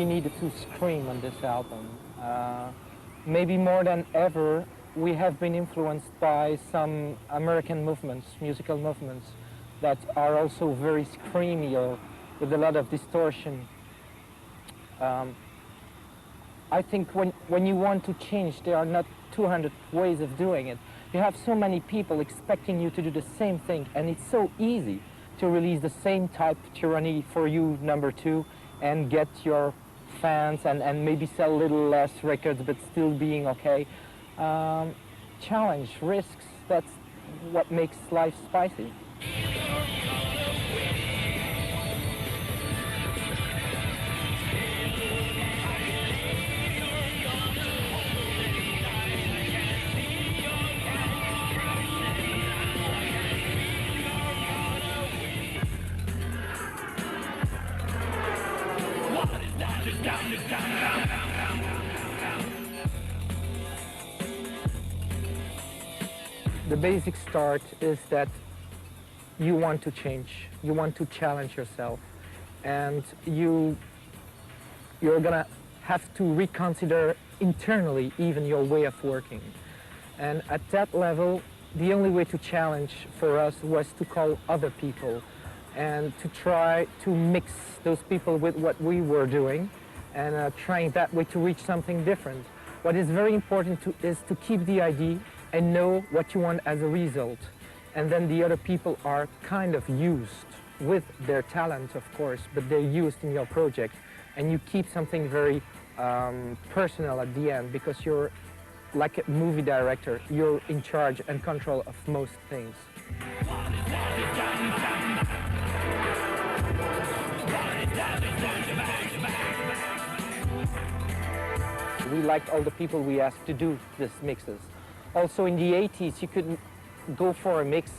really needed to scream on this album. Maybe more than ever, we have been influenced by some American movements, musical movements, that are also very screamy or with a lot of distortion. I think when you want to change, there are not 200 ways of doing it. You have so many people expecting you to do the same thing, and it's so easy to release the same type of Tyranny for You #2 and get your fans and maybe sell a little less records but still being okay. Challenge, risks, that's what makes life spicy. The basic start is that you want to change, you want to challenge yourself, and you're gonna have to reconsider internally even your way of working. And at that level, the only way to challenge for us was to call other people and to try to mix those people with what we were doing and trying that way to reach something different. What is very important is to keep the idea and know what you want as a result. And then the other people are kind of used with their talent, of course, but they're used in your project. And you keep something very personal at the end because you're like a movie director. You're in charge and control of most things. We liked all the people we asked to do these mixes. Also in the 80s, you could go for a mix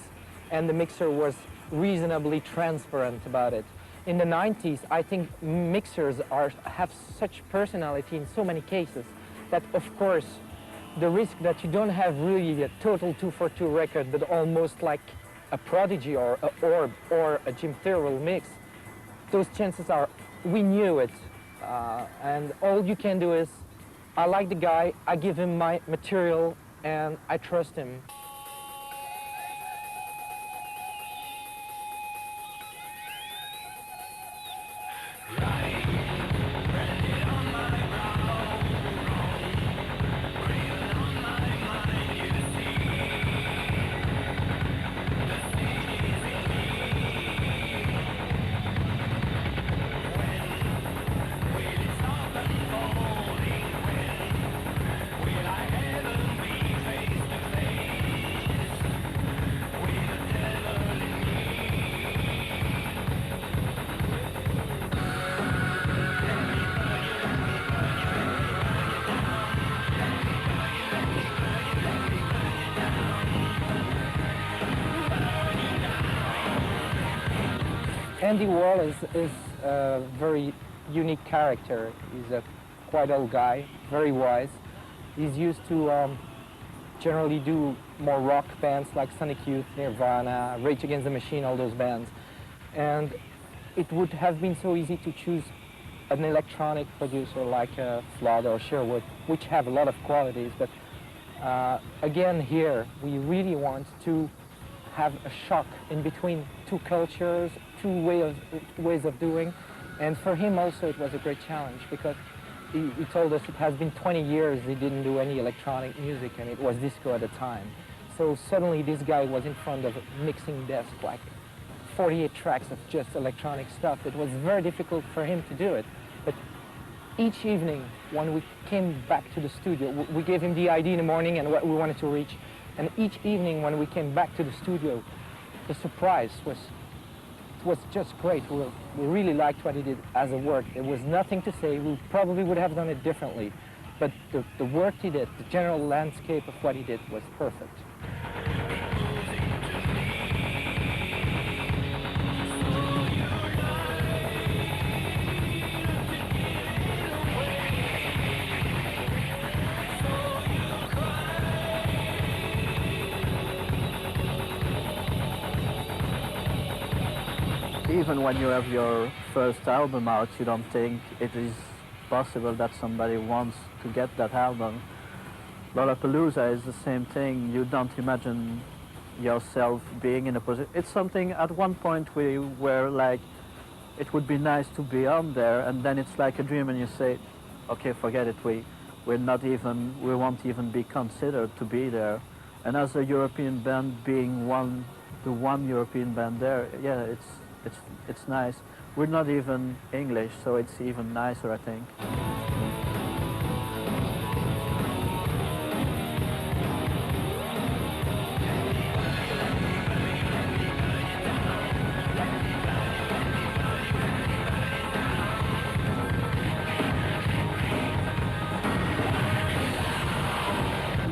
and the mixer was reasonably transparent about it. In the 90s, I think mixers have such personality in so many cases that, of course, the risk that you don't have really a total 242 record, but almost like a Prodigy or a Orb or a Jim Thirlwell mix, those chances are, we knew it. And all you can do is, I like the guy, I give him my material, and I trust him. Andy Warhol is a very unique character. He's a quite old guy, very wise. He's used to generally do more rock bands like Sonic Youth, Nirvana, Rage Against the Machine, all those bands. And it would have been so easy to choose an electronic producer like Flood or Sherwood, which have a lot of qualities. But again, here, we really want to have a shock in between two cultures, two ways of doing. And for him also it was a great challenge because he told us it has been 20 years he didn't do any electronic music and it was disco at the time. So suddenly this guy was in front of a mixing desk, like 48 tracks of just electronic stuff. It was very difficult for him to do it. But each evening when we came back to the studio, we gave him the idea in the morning and what we wanted to reach. And each evening when we came back to the studio, the surprise was just great. We really liked what he did as a work. There was nothing to say. We probably would have done it differently. But the work he did, the general landscape of what he did was perfect. Even when you have your first album out, you don't think it is possible that somebody wants to get that album. Lollapalooza is the same thing. You don't imagine yourself being in a position. It's something, at one point we were like, it would be nice to be on there, and then it's like a dream and you say, okay, forget it, we won't even be considered to be there. And as a European band, being the one European band there, yeah, it's nice. We're not even English, so it's even nicer, I think.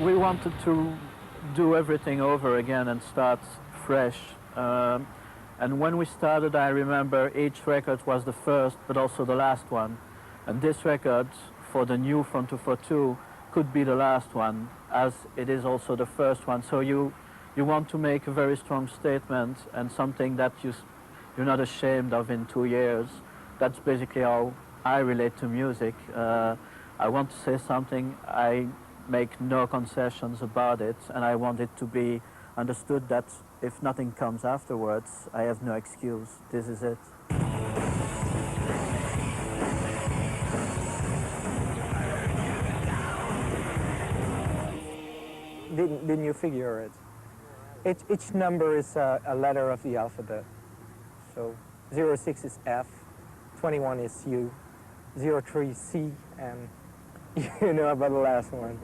We wanted to do everything over again and start fresh. And when we started, I remember each record was the first, but also the last one. And this record, for the new Front 242, could be the last one, as it is also the first one. So you want to make a very strong statement and something that you're not ashamed of in 2 years. That's basically how I relate to music. I want to say something, I make no concessions about it, and I want it to be understood that if nothing comes afterwards, I have no excuse. This is it. Didn't you figure it? Each number is a letter of the alphabet. So 06 is F, 21 is U, 03 C, and you know about the last one.